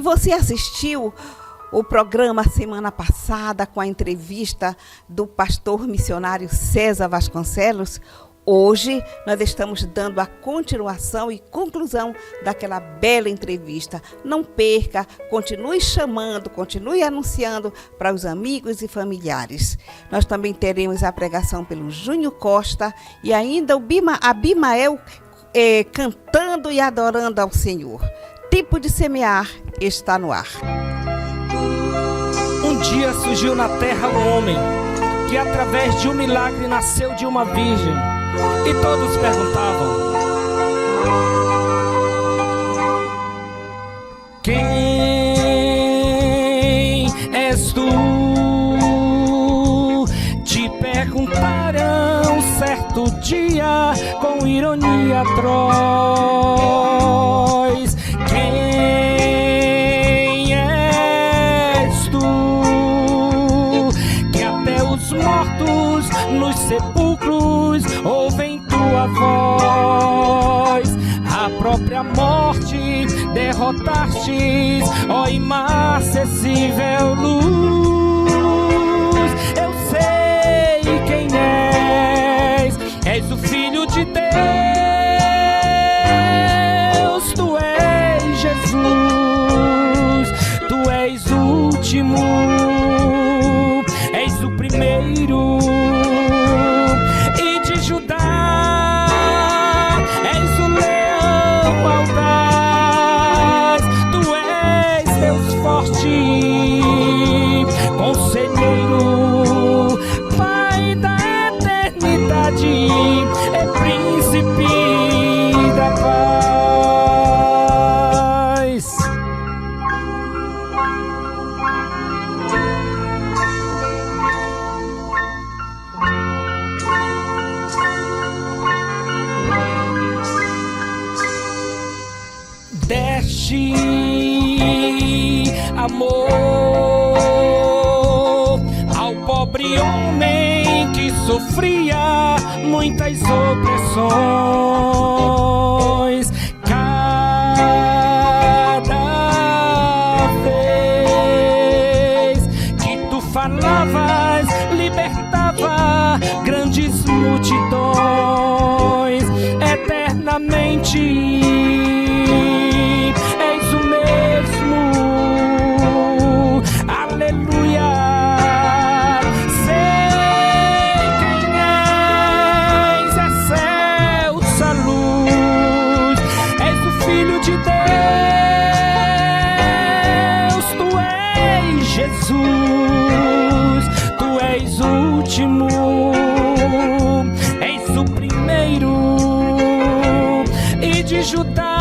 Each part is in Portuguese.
E você assistiu o programa semana passada com a entrevista do pastor missionário César Vasconcelos? Hoje nós estamos dando a continuação e conclusão daquela bela entrevista. Não perca, continue chamando, continue anunciando para os amigos e familiares. Nós também teremos a pregação pelo Júnior Costa e ainda Abimael cantando e adorando ao Senhor. Tempo de semear está no ar. Um dia surgiu na terra um homem que através de um milagre nasceu de uma virgem. E todos perguntavam: quem és tu? Te perguntaram certo dia com ironia atroz: quem és tu? Que até os mortos nos sepulcros ouvem tua voz. A própria morte derrotastes, ó inacessível luz. Eu sei quem és o Filho de Deus. Tu és Jesus, tu és o último, és o primeiro. Conselheiro, Pai da eternidade, é príncipe da paz. Deste amor ao pobre homem que sofria muitas opressões. Cada vez que tu falavas, libertava grandes multidões. Eternamente és o mesmo. Aleluia. Sei quem és, excelsa luz. És o Filho de Deus. Tu és Jesus, tu és o último, és o primeiro. E de Judá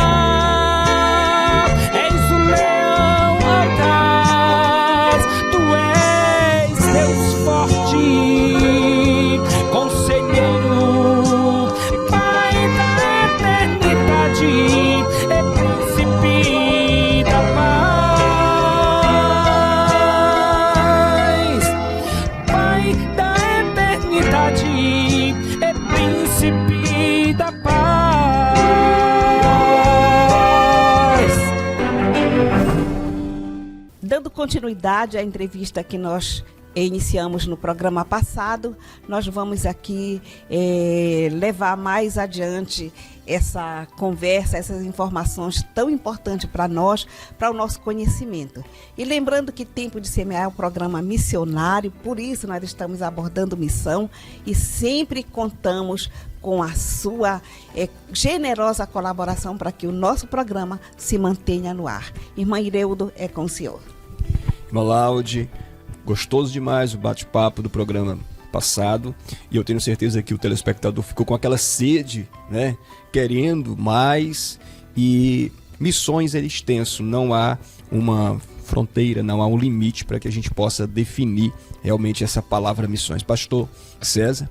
és o leão audaz. Tu és Deus forte, conselheiro, Pai da eternidade, é príncipe da paz. Pai da eternidade, é príncipe da paz. Dando continuidade à entrevista que nós iniciamos no programa passado, nós vamos aqui levar mais adiante essa conversa, essas informações tão importantes para nós, para o nosso conhecimento. E lembrando que Tempo de Semear é um programa missionário, por isso nós estamos abordando missão e sempre contamos com a sua generosa colaboração para que o nosso programa se mantenha no ar. Irmã Ireudo, é com o senhor. Irmã Laude, gostoso demais o bate-papo do programa passado, e eu tenho certeza que o telespectador ficou com aquela sede, né, querendo mais. E missões é extenso, não há uma fronteira, não há um limite para que a gente possa definir realmente essa palavra missões. Pastor César,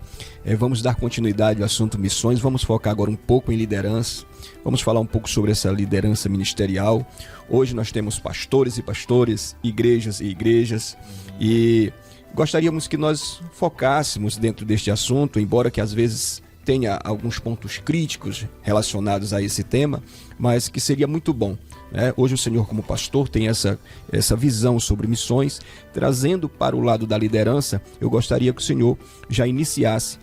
vamos dar continuidade ao assunto missões, vamos focar agora um pouco em liderança, vamos falar um pouco sobre essa liderança ministerial. Hoje nós temos pastores e pastores, igrejas e igrejas, e gostaríamos que nós focássemos dentro deste assunto, embora que às vezes tenha alguns pontos críticos relacionados a esse tema, mas que seria muito bom né? Hoje o senhor, como pastor, tem essa visão sobre missões. Trazendo para o lado da liderança, eu gostaria que o senhor já iniciasse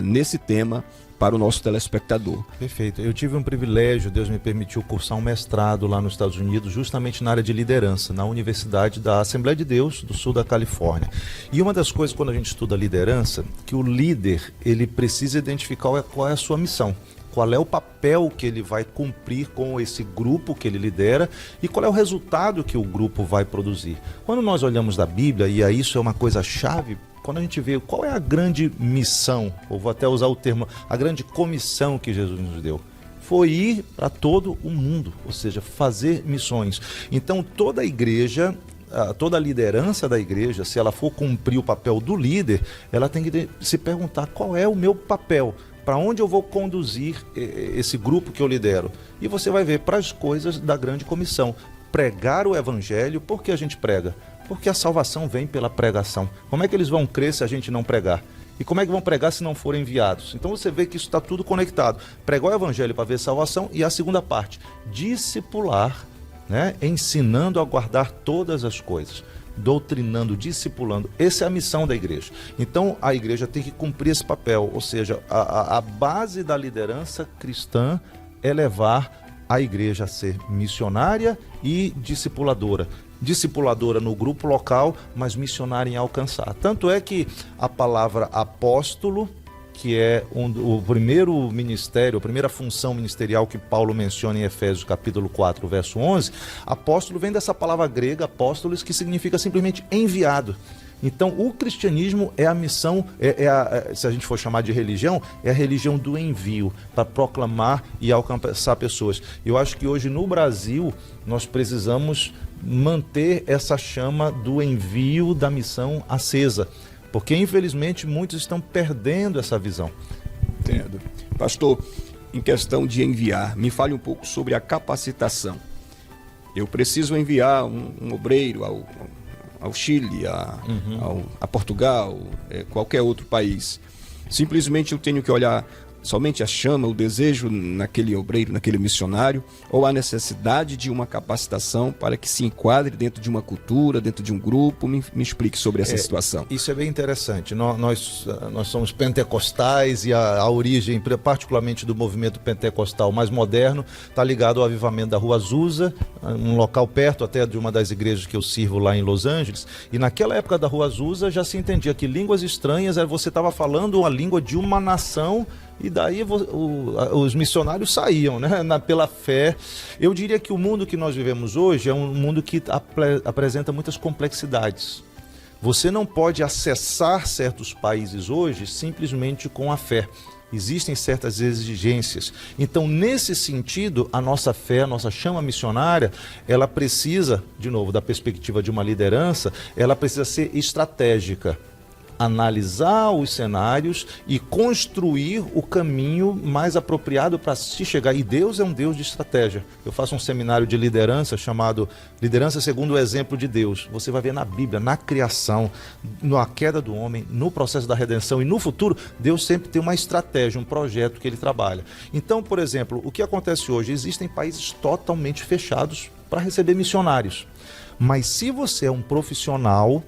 nesse tema para o nosso telespectador. Perfeito. Eu tive um privilégio, Deus me permitiu cursar um mestrado lá nos Estados Unidos, justamente na área de liderança, na Universidade da Assembleia de Deus do sul da Califórnia. E uma das coisas, quando a gente estuda liderança, que o líder, ele precisa identificar qual é a sua missão. Qual é o papel que ele vai cumprir com esse grupo que ele lidera e qual é o resultado que o grupo vai produzir. Quando nós olhamos da Bíblia, e aí isso é uma coisa chave, quando a gente vê qual é a grande missão, ou vou até usar o termo, a grande comissão que Jesus nos deu, foi ir para todo o mundo, ou seja, fazer missões. Então toda a igreja, toda a liderança da igreja, se ela for cumprir o papel do líder, ela tem que se perguntar qual é o meu papel, para onde eu vou conduzir esse grupo que eu lidero. E você vai ver para as coisas da grande comissão. Pregar o evangelho. Por que a gente prega? Porque a salvação vem pela pregação. Como é que eles vão crer se a gente não pregar? E como é que vão pregar se não forem enviados? Então você vê que isso está tudo conectado. Pregar o evangelho para ver salvação. E a segunda parte, discipular, né? Ensinando a guardar todas as coisas. Doutrinando, discipulando. Essa é a missão da igreja. Então a igreja tem que cumprir esse papel, ou seja, a base da liderança cristã é levar a igreja a ser missionária e discipuladora. Discipuladora no grupo local, mas missionária em alcançar. Tanto é que a palavra apóstolo, que é o primeiro ministério, a primeira função ministerial que Paulo menciona em Efésios capítulo 4, verso 11, apóstolo vem dessa palavra grega, apóstolos, que significa simplesmente enviado. Então o cristianismo é a missão, se a gente for chamar de religião, é a religião do envio, para proclamar e alcançar pessoas. Eu acho que hoje no Brasil nós precisamos manter essa chama do envio, da missão acesa. Porque, infelizmente, muitos estão perdendo essa visão. Entendo. Pastor, em questão de enviar, me fale um pouco sobre a capacitação. Eu preciso enviar um obreiro ao Chile, a Portugal, qualquer outro país. Simplesmente eu tenho que olhar somente a chama, o desejo naquele obreiro, naquele missionário, ou a necessidade de uma capacitação para que se enquadre dentro de uma cultura, dentro de um grupo? Me explique sobre essa situação. Isso é bem interessante. Nós somos pentecostais e a origem, particularmente do movimento pentecostal mais moderno, está ligado ao avivamento da Rua Azusa, um local perto até de uma das igrejas que eu sirvo lá em Los Angeles. E naquela época da Rua Azusa já se entendia que línguas estranhas, você estava falando a língua de uma nação. E daí os missionários saíam, né, pela fé. Eu diria que o mundo que nós vivemos hoje é um mundo que apresenta muitas complexidades. Você não pode acessar certos países hoje simplesmente com a fé. Existem certas exigências. Então, nesse sentido, a nossa fé, a nossa chama missionária, ela precisa, de novo, da perspectiva de uma liderança, ela precisa ser estratégica. Analisar os cenários e construir o caminho mais apropriado para se chegar. E Deus é um Deus de estratégia. Eu faço um seminário de liderança chamado Liderança segundo o Exemplo de Deus. Você vai ver na Bíblia, na criação, na queda do homem, no processo da redenção e no futuro, Deus sempre tem uma estratégia, um projeto que ele trabalha. Então, por exemplo, o que acontece hoje? Existem países totalmente fechados para receber missionários. Mas se você é um profissional,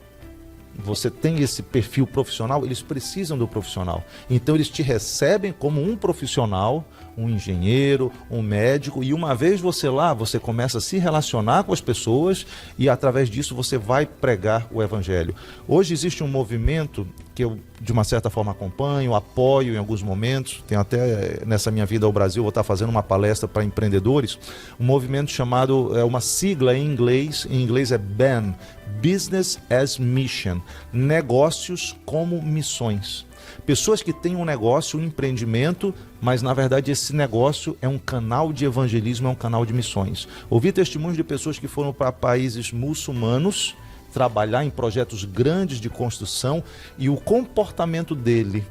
você tem esse perfil profissional, eles precisam do profissional. Então eles te recebem como um profissional, um engenheiro, um médico, e uma vez você lá, você começa a se relacionar com as pessoas e através disso você vai pregar o evangelho. Hoje existe um movimento que eu de uma certa forma acompanho, apoio em alguns momentos, tenho até nessa minha vida ao Brasil, vou estar fazendo uma palestra para empreendedores, um movimento chamado, uma sigla em inglês é BAM, Business as Mission, negócios como missões. Pessoas que têm um negócio, um empreendimento, mas na verdade esse negócio é um canal de evangelismo, é um canal de missões. Ouvi testemunhos de pessoas que foram para países muçulmanos trabalhar em projetos grandes de construção e o comportamento dele,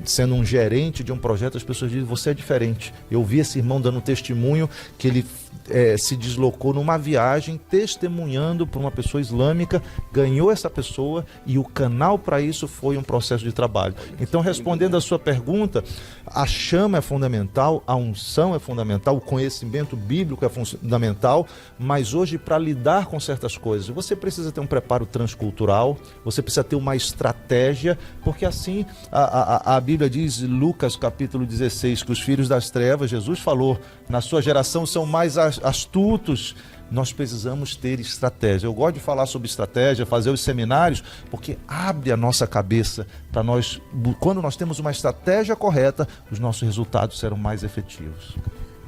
sendo um gerente de um projeto, as pessoas dizem, você é diferente. Eu vi esse irmão dando testemunho que ele se deslocou numa viagem testemunhando para uma pessoa islâmica, ganhou essa pessoa e o canal para isso foi um processo de trabalho. Então, respondendo a sua pergunta, a chama é fundamental, a unção é fundamental, o conhecimento bíblico é fundamental, mas hoje, para lidar com certas coisas, você precisa ter um preparo transcultural, você precisa ter uma estratégia, porque assim a Bíblia diz, Lucas capítulo 16, que os filhos das trevas, Jesus falou, na sua geração são mais astutos. Nós precisamos ter estratégia. Eu gosto de falar sobre estratégia, fazer os seminários, porque abre a nossa cabeça para nós, quando nós temos uma estratégia correta, os nossos resultados serão mais efetivos.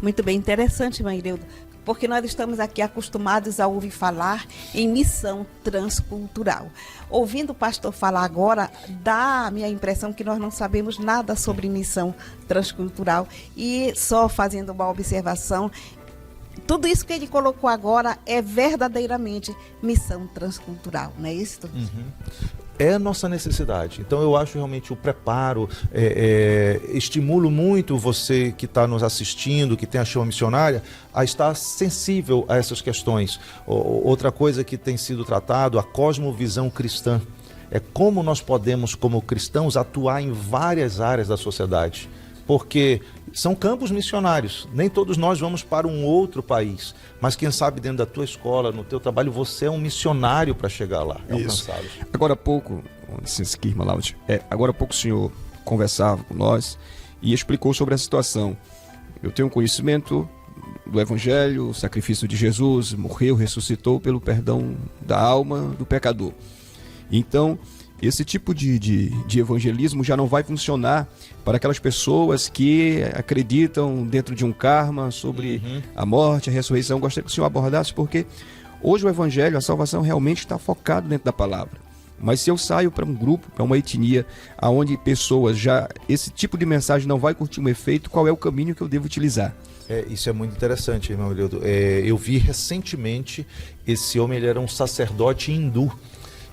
Muito bem, interessante, Maireudo, porque nós estamos aqui acostumados a ouvir falar em missão transcultural. Ouvindo o pastor falar agora, dá a minha impressão que nós não sabemos nada sobre missão transcultural. E só fazendo uma observação, tudo isso que ele colocou agora é verdadeiramente missão transcultural, não é isso? Uhum. É nossa necessidade. Então eu acho realmente o preparo, estimulo muito você que está nos assistindo, que tem a chama missionária, a estar sensível a essas questões. Outra coisa que tem sido tratado, a cosmovisão cristã. É como nós podemos, como cristãos, atuar em várias áreas da sociedade. Porque são campos missionários, nem todos nós vamos para um outro país, mas quem sabe dentro da tua escola, no teu trabalho, você é um missionário para chegar lá, alcançá-los. Agora há pouco, agora há pouco o senhor conversava com nós e explicou sobre a situação. Eu tenho conhecimento do Evangelho, o sacrifício de Jesus, morreu, ressuscitou pelo perdão da alma do pecador. Então, esse tipo de evangelismo já não vai funcionar para aquelas pessoas que acreditam dentro de um karma sobre a morte, a ressurreição. Gostaria que o senhor abordasse, porque hoje o evangelho, a salvação realmente está focado dentro da palavra. Mas se eu saio para um grupo, para uma etnia, onde pessoas já, esse tipo de mensagem não vai curtir um efeito, qual é o caminho que eu devo utilizar? Isso é muito interessante, irmão Maireudo. Eu vi recentemente, esse homem, ele era um sacerdote hindu.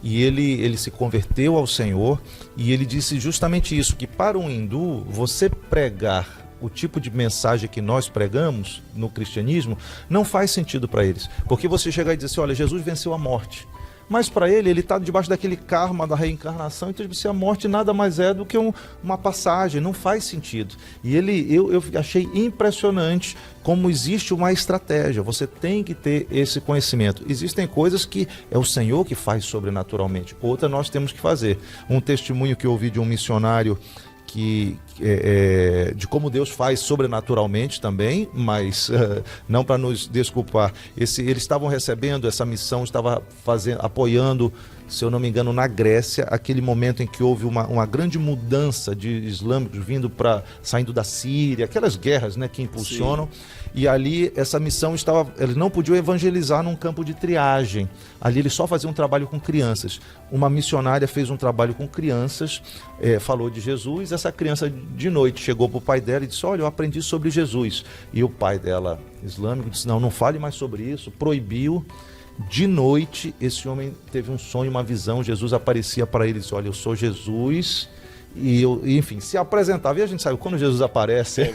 E ele se converteu ao Senhor e ele disse justamente isso, que para um hindu, você pregar o tipo de mensagem que nós pregamos no cristianismo, não faz sentido para eles. Porque você chegar e dizer assim, olha, Jesus venceu a morte. Mas para ele está debaixo daquele karma da reencarnação, então a morte nada mais é do que uma passagem, não faz sentido. E eu achei impressionante como existe uma estratégia, você tem que ter esse conhecimento. Existem coisas que é o Senhor que faz sobrenaturalmente, outra nós temos que fazer. Um testemunho que eu ouvi de um missionário de como Deus faz sobrenaturalmente também, mas não para nos desculpar. Eles estavam recebendo essa missão, estava apoiando, se eu não me engano, na Grécia, aquele momento em que houve uma grande mudança de islâmicos saindo da Síria, aquelas guerras, né, que impulsionam. Sim. E ali essa missão eles não podiam evangelizar num campo de triagem. Ali eles só faziam um trabalho com crianças. Uma missionária fez um trabalho com crianças, falou de Jesus. Essa criança de noite chegou para o pai dela e disse, olha, eu aprendi sobre Jesus. E o pai dela, islâmico, disse, não fale mais sobre isso, proibiu. De noite, esse homem teve um sonho, uma visão, Jesus aparecia para ele e disse, olha, eu sou Jesus. E enfim, se apresentava, e a gente sabe, quando Jesus aparece,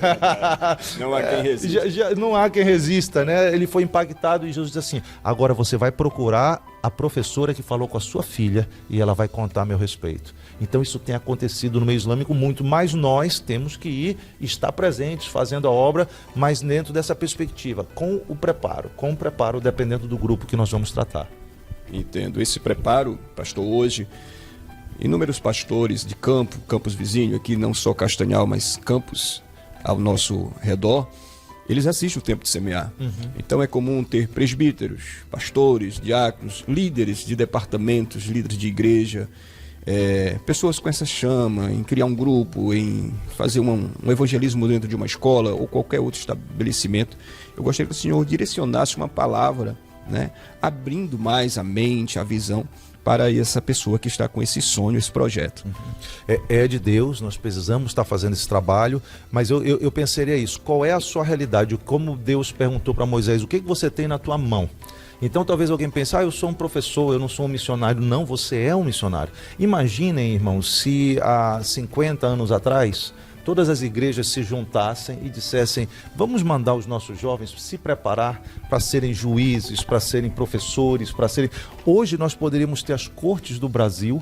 não há quem resista. Não há quem resista, né? Ele foi impactado e Jesus disse assim, agora você vai procurar a professora que falou com a sua filha e ela vai contar a meu respeito. Então isso tem acontecido no meio islâmico muito, mas nós temos que estar presentes, fazendo a obra, mas dentro dessa perspectiva, com o preparo, dependendo do grupo que nós vamos tratar. Entendo. Esse preparo, pastor, hoje, inúmeros pastores de campos vizinhos, aqui não só Castanhal, mas campos ao nosso redor, eles assistem o tempo de semear. Então é comum ter presbíteros, pastores, diáconos, líderes de departamentos, líderes de igreja, pessoas com essa chama em criar um grupo, em fazer um evangelismo dentro de uma escola ou qualquer outro estabelecimento. Eu gostaria que o senhor direcionasse uma palavra, né, abrindo mais a mente, a visão para essa pessoa que está com esse sonho, esse projeto. É de Deus, nós precisamos estar fazendo esse trabalho, mas eu pensaria isso, qual é a sua realidade? Como Deus perguntou para Moisés, o que você tem na tua mão? Então talvez alguém pense, eu sou um professor, eu não sou um missionário. Não, você é um missionário. Imaginem, irmãos, se há 50 anos atrás todas as igrejas se juntassem e dissessem: vamos mandar os nossos jovens se preparar para serem juízes, para serem professores, para serem... Hoje nós poderíamos ter as cortes do Brasil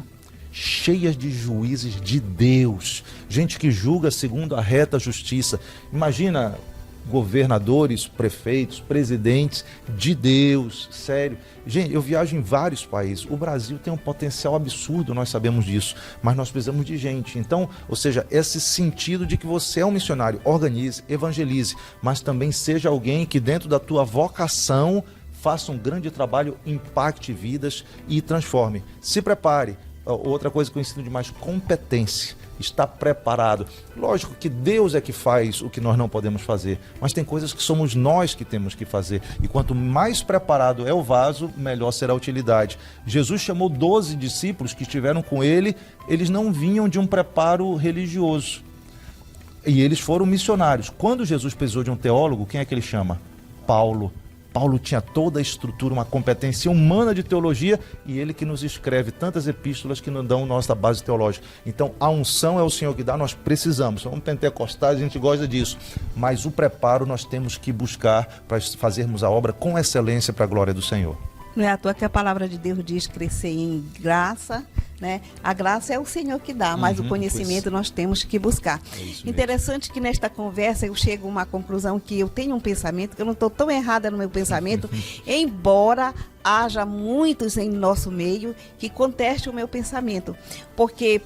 cheias de juízes de Deus, gente que julga segundo a reta justiça. Imagina governadores, prefeitos, presidentes de Deus, sério. Gente, eu viajo em vários países. O Brasil tem um potencial absurdo, nós sabemos disso, mas nós precisamos de gente. Então, ou seja, esse sentido de que você é um missionário, organize, evangelize, mas também seja alguém que dentro da tua vocação faça um grande trabalho, impacte vidas e transforme. Se prepare. Outra coisa que eu ensino demais, competência, estar preparado. Lógico que Deus é que faz o que nós não podemos fazer, mas tem coisas que somos nós que temos que fazer, e quanto mais preparado é o vaso, melhor será a utilidade. Jesus chamou 12 discípulos que estiveram com ele, eles não vinham de um preparo religioso, e eles foram missionários. Quando Jesus precisou de um teólogo, quem é que ele chama? Paulo. Paulo tinha toda a estrutura, uma competência humana de teologia, e ele que nos escreve tantas epístolas que nos dão nossa base teológica. Então, a unção é o Senhor que dá, nós precisamos. Somos pentecostais, a gente gosta disso. Mas o preparo nós temos que buscar para fazermos a obra com excelência para a glória do Senhor. Não é à toa que a palavra de Deus diz crescer em graça, né? A graça é o Senhor que dá, mas o conhecimento nós temos que buscar. Interessante que nesta conversa eu chego a uma conclusão que eu tenho um pensamento, que eu não estou tão errada no meu pensamento, embora haja muitos em nosso meio que contestem o meu pensamento, porque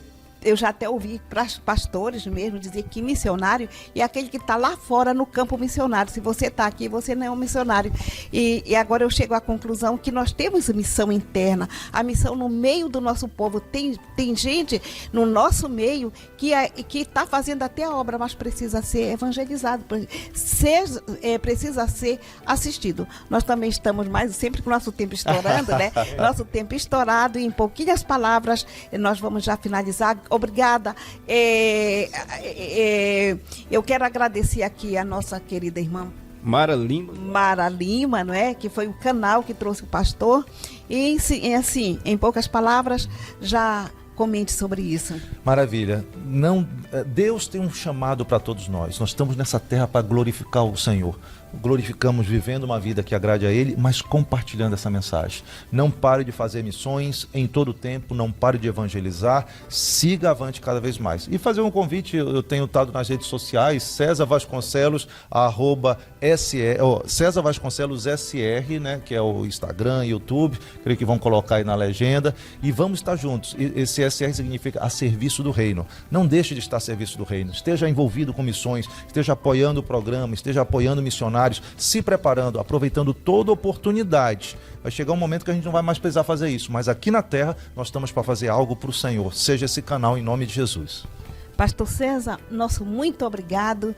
eu já até ouvi pastores mesmo dizer que missionário é aquele que está lá fora no campo missionário. Se você está aqui, você não é um missionário. E agora eu chego à conclusão que nós temos missão interna, a missão no meio do nosso povo. Tem gente no nosso meio que está fazendo até a obra, mas precisa ser evangelizado, precisa ser assistido. Nós também estamos sempre com o nosso tempo estourando, né? Nosso tempo estourado, e em pouquinhas palavras nós vamos já finalizar. Obrigada. Eu quero agradecer aqui a nossa querida irmã Mara Lima, não é? Que foi o canal que trouxe o pastor. E assim, em poucas palavras, já comente sobre isso. Maravilha. Deus tem um chamado para todos nós. Nós estamos nessa terra para glorificar o Senhor. Glorificamos vivendo uma vida que agrade a Ele, mas compartilhando essa mensagem. Não pare de fazer missões em todo o tempo, não pare de evangelizar, siga avante cada vez mais. E fazer um convite, eu tenho estado nas redes sociais, César Vasconcelos, César Vasconcelos SR, né, que é o Instagram, YouTube, creio que vão colocar aí na legenda, e vamos estar juntos. Esse SR significa a serviço do reino. Não deixe de estar a serviço do reino, esteja envolvido com missões, esteja apoiando o programa, esteja apoiando missionários, se preparando, aproveitando toda oportunidade. Vai chegar um momento que a gente não vai mais precisar fazer isso, mas aqui na terra nós estamos para fazer algo para o Senhor. Seja esse canal em nome de Jesus. Pastor César, nosso muito obrigado.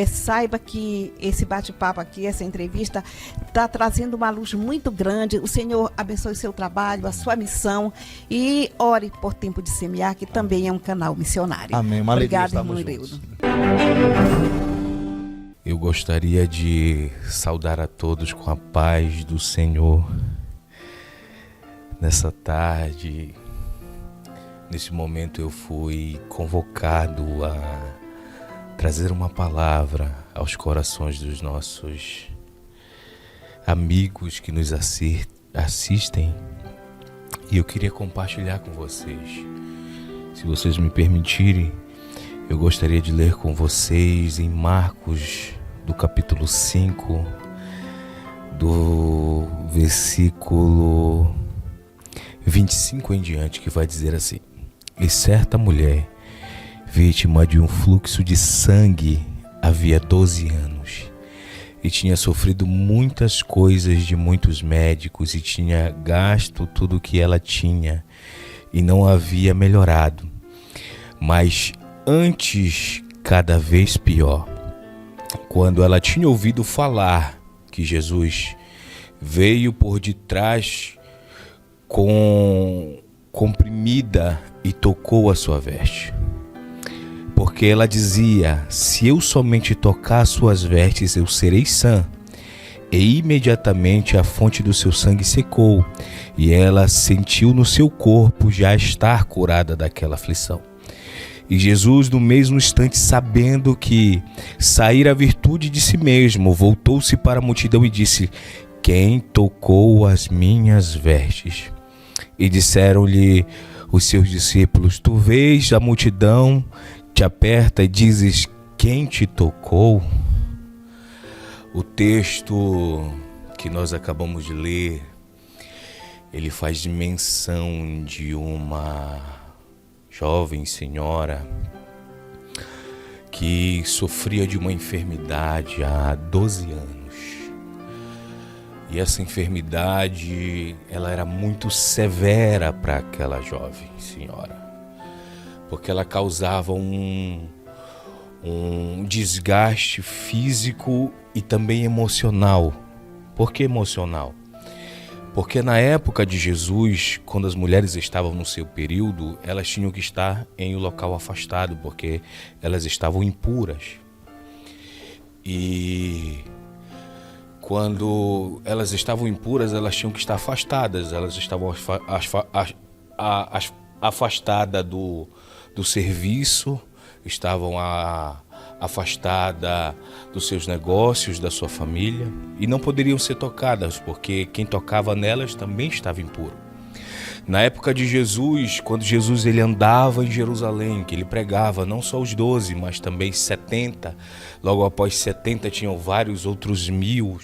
Saiba que esse bate-papo aqui, essa entrevista, está trazendo uma luz muito grande. O Senhor abençoe o seu trabalho, a sua missão, e ore por Tempo de Semear, que também é um canal missionário. Amém. Uma alegria estarmos estarmos juntos. Eu gostaria de saudar a todos com a paz do Senhor nessa tarde. Nesse momento eu fui convocado a trazer uma palavra aos corações dos nossos amigos que nos assistem, e eu queria compartilhar com vocês. Se vocês me permitirem, eu gostaria de ler com vocês em Marcos, do capítulo 5, do versículo 25 em diante, que vai dizer assim: E certa mulher, vítima de um fluxo de sangue, havia 12 anos, e tinha sofrido muitas coisas de muitos médicos, e tinha gasto tudo o que ela tinha, e não havia melhorado, mas antes cada vez pior. Quando ela tinha ouvido falar que Jesus veio por detrás comprimida e tocou a sua veste, porque ela dizia: se eu somente tocar as suas vestes, eu serei sã. E imediatamente a fonte do seu sangue secou, e ela sentiu no seu corpo já estar curada daquela aflição. E Jesus, no mesmo instante, sabendo que saíra a virtude de si mesmo, voltou-se para a multidão e disse: quem tocou as minhas vestes? E disseram-lhe os seus discípulos: tu vês a multidão te aperta e dizes: quem te tocou? O texto que nós acabamos de ler, ele faz menção de uma jovem senhora que sofria de uma enfermidade há 12 anos. E essa enfermidade, ela era muito severa para aquela jovem senhora, porque ela causava um desgaste físico e também emocional. Por que emocional? Porque na época de Jesus, quando as mulheres estavam no seu período, elas tinham que estar em um local afastado, porque elas estavam impuras. E quando elas estavam impuras, elas tinham que estar afastadas. Elas estavam afastadas do serviço, estavam afastadas dos seus negócios, da sua família, e não poderiam ser tocadas, porque quem tocava nelas também estava impuro. Na época de Jesus, quando Jesus ele andava em Jerusalém, que ele pregava não só os 12, mas também 70, logo após 70 tinham vários outros 1000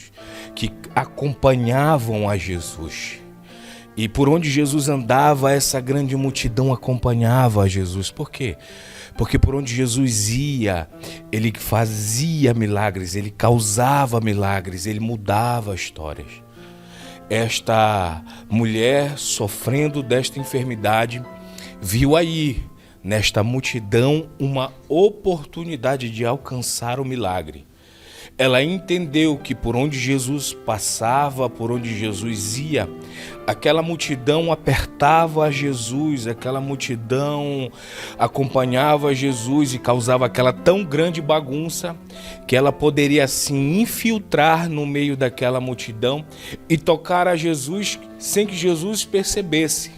que acompanhavam a Jesus. E por onde Jesus andava, essa grande multidão acompanhava a Jesus. Por quê? Porque por onde Jesus ia, ele fazia milagres, ele causava milagres, ele mudava histórias. Esta mulher, sofrendo desta enfermidade, viu aí, nesta multidão, uma oportunidade de alcançar o milagre. Ela entendeu que por onde Jesus passava, por onde Jesus ia, aquela multidão apertava a Jesus, aquela multidão acompanhava Jesus e causava aquela tão grande bagunça que ela poderia assim infiltrar no meio daquela multidão e tocar a Jesus sem que Jesus percebesse.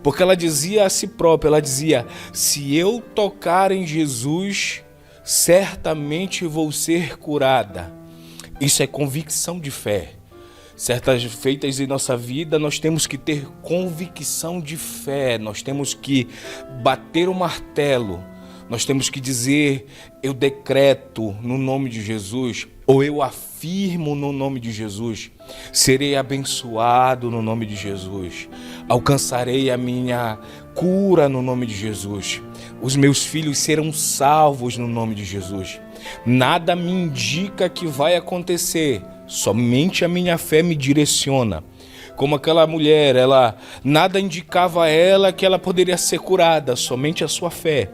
Porque ela dizia a si própria, ela dizia: se eu tocar em Jesus, certamente vou ser curada. Isso é convicção de fé. Certas feitas em nossa vida, nós temos que ter convicção de fé. Nós temos que bater o martelo. Nós temos que dizer: eu decreto no nome de Jesus, ou eu afirmo no nome de Jesus, serei abençoado no nome de Jesus, alcançarei a minha cura no nome de Jesus, os meus filhos serão salvos no nome de Jesus. Nada me indica que vai acontecer, somente a minha fé me direciona. Como aquela mulher, nada indicava a ela que ela poderia ser curada, somente a sua fé.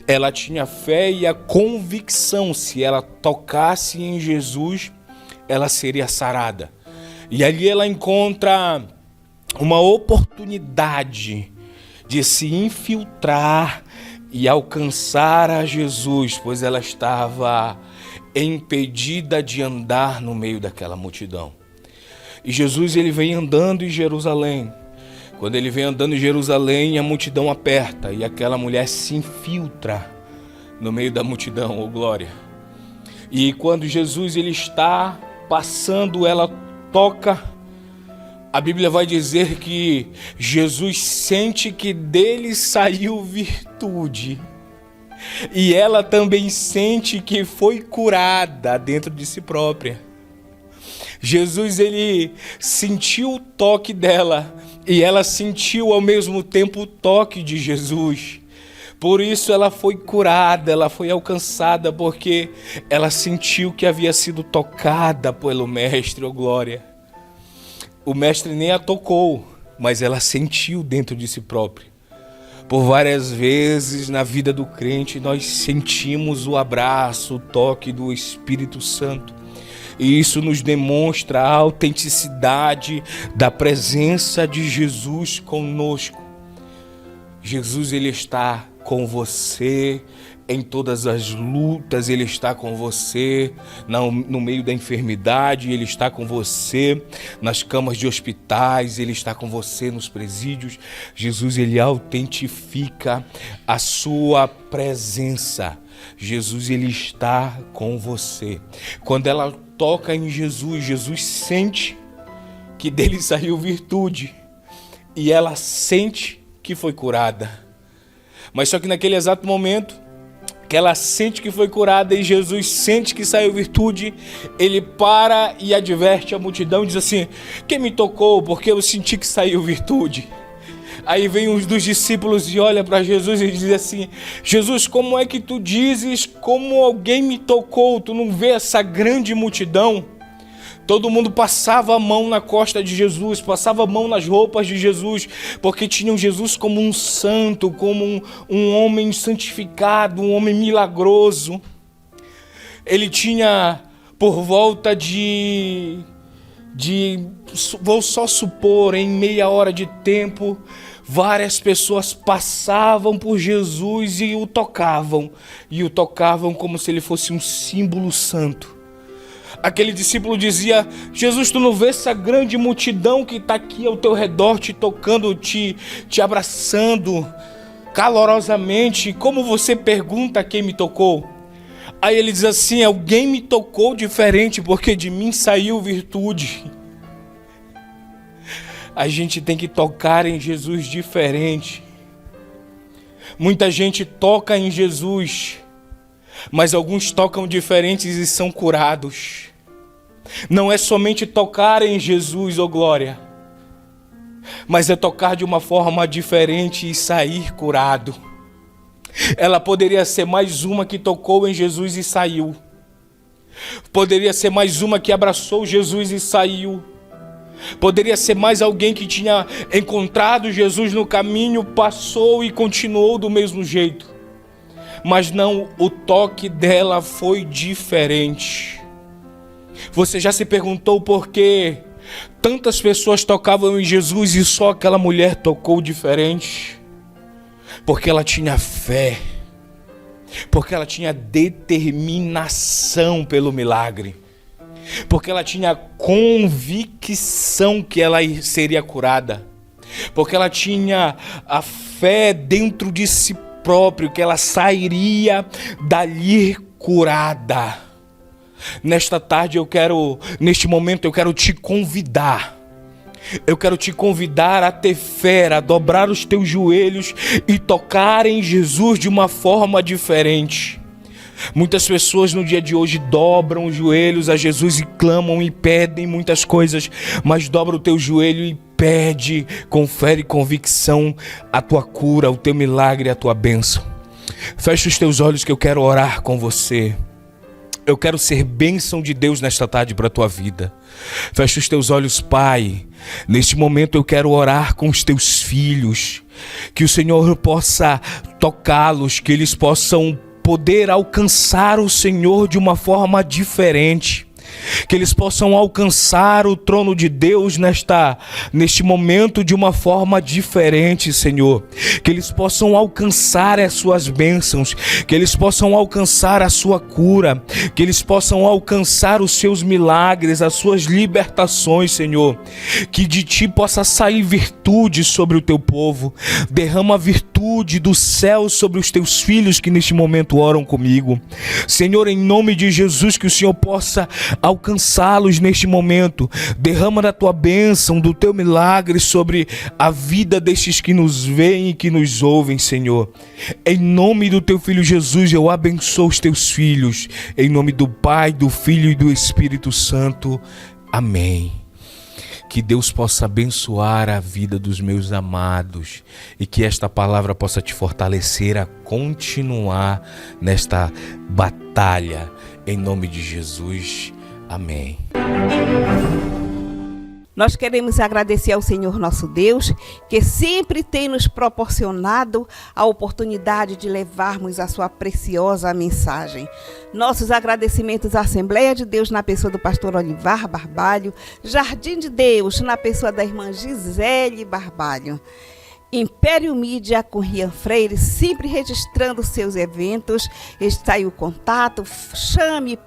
Ela tinha fé e a convicção, se ela tocasse em Jesus, ela seria sarada. E ali ela encontra uma oportunidade de se infiltrar e alcançar a Jesus, pois ela estava impedida de andar no meio daquela multidão. E Jesus ele vem andando em Jerusalém. Quando ele vem andando em Jerusalém, a multidão aperta e aquela mulher se infiltra no meio da multidão, oh glória. E quando Jesus ele está passando, ela toca. A Bíblia vai dizer que Jesus sente que dele saiu virtude. E ela também sente que foi curada dentro de si própria. Jesus ele sentiu o toque dela e ela sentiu ao mesmo tempo o toque de Jesus. Por isso ela foi curada, ela foi alcançada, porque ela sentiu que havia sido tocada pelo Mestre, oh glória. O Mestre nem a tocou, mas ela sentiu dentro de si própria. Por várias vezes na vida do crente nós sentimos o abraço, o toque do Espírito Santo. E isso nos demonstra a autenticidade da presença de Jesus conosco. Jesus ele está com você Em todas as lutas Ele está com você, no meio da enfermidade Ele está com você, nas camas de hospitais Ele está com você, nos presídios. Jesus, Ele autentifica a sua presença. Jesus, Ele está com você. Quando ela toca em Jesus, Jesus sente que dele saiu virtude e ela sente que foi curada. Mas só que naquele exato momento que ela sente que foi curada e Jesus sente que saiu virtude, ele para e adverte a multidão e diz assim: quem me tocou? Porque eu senti que saiu virtude. Aí vem um dos discípulos e olha para Jesus e diz assim: Jesus, como é que tu dizes como alguém me tocou? Tu não vê essa grande multidão? Todo mundo passava a mão na costa de Jesus, passava a mão nas roupas de Jesus, porque tinham Jesus como um santo, como um homem santificado, um homem milagroso. Ele tinha por volta vou só supor, em meia hora de tempo, várias pessoas passavam por Jesus e o tocavam como se ele fosse um símbolo santo. Aquele discípulo dizia: Jesus, tu não vê essa grande multidão que está aqui ao teu redor, te tocando, te abraçando calorosamente? Como você pergunta quem me tocou? Aí ele diz assim: alguém me tocou diferente, porque de mim saiu virtude. A gente tem que tocar em Jesus diferente. Muita gente toca em Jesus, mas alguns tocam diferentes e são curados. Não é somente tocar em Jesus, oh glória, mas é tocar de uma forma diferente e sair curado. Ela poderia ser mais uma que tocou em Jesus e saiu. Poderia ser mais uma que abraçou Jesus e saiu. Poderia ser mais alguém que tinha encontrado Jesus no caminho, passou e continuou do mesmo jeito. Mas não, o toque dela foi diferente. Você já se perguntou por que tantas pessoas tocavam em Jesus e só aquela mulher tocou diferente? Porque ela tinha fé, porque ela tinha determinação pelo milagre, porque ela tinha convicção que ela seria curada, porque ela tinha a fé dentro de si próprio que ela sairia dali curada. Nesta tarde neste momento eu quero te convidar. Eu quero te convidar a ter fé, a dobrar os teus joelhos e tocar em Jesus de uma forma diferente. Muitas pessoas no dia de hoje dobram os joelhos a Jesus e clamam e pedem muitas coisas, mas dobra o teu joelho e pede com fé e convicção a tua cura, o teu milagre, a tua bênção. Fecha os teus olhos que eu quero orar com você. Eu quero ser bênção de Deus nesta tarde para a tua vida. Fecha os teus olhos, Pai. Neste momento eu quero orar com os teus filhos. Que o Senhor possa tocá-los, que eles possam poder alcançar o Senhor de uma forma diferente. Que eles possam alcançar o trono de Deus neste momento de uma forma diferente, Senhor. Que eles possam alcançar as suas bênçãos, que eles possam alcançar a sua cura, que eles possam alcançar os seus milagres, as suas libertações, Senhor. Que de ti possa sair virtude sobre o teu povo. Derrama a virtude do céu sobre os teus filhos que neste momento oram comigo. Senhor, em nome de Jesus, que o Senhor possa alcançá-los neste momento. Derrama da tua bênção, do teu milagre sobre a vida destes que nos veem e que nos ouvem, Senhor. Em nome do teu Filho Jesus, eu abençoo os teus filhos. Em nome do Pai, do Filho e do Espírito Santo. Amém. Que Deus possa abençoar a vida dos meus amados e que esta palavra possa te fortalecer a continuar nesta batalha. Em nome de Jesus. Amém. Nós queremos agradecer ao Senhor nosso Deus, que sempre tem nos proporcionado a oportunidade de levarmos a sua preciosa mensagem. Nossos agradecimentos à Assembleia de Deus na pessoa do pastor Olivar Barbalho, Jardim de Deus na pessoa da irmã Gisele Barbalho. Império Mídia com Rian Freire, sempre registrando seus eventos. Está aí o contato, chame,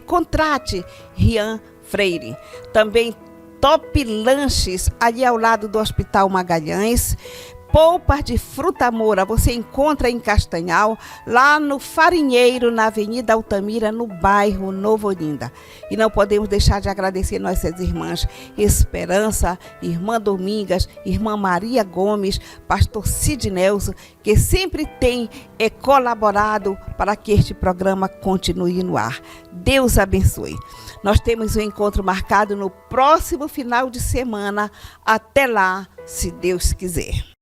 contrate Rian Freire. Também Top Lanches, ali ao lado do Hospital Magalhães. Polpas de fruta moura, você encontra em Castanhal, lá no Farinheiro, na Avenida Altamira, no bairro Novo Olinda. E não podemos deixar de agradecer nossas irmãs Esperança, Irmã Domingas, Irmã Maria Gomes, Pastor Cid Nelson, que sempre tem colaborado para que este programa continue no ar. Deus abençoe. Nós temos um encontro marcado no próximo final de semana. Até lá, se Deus quiser.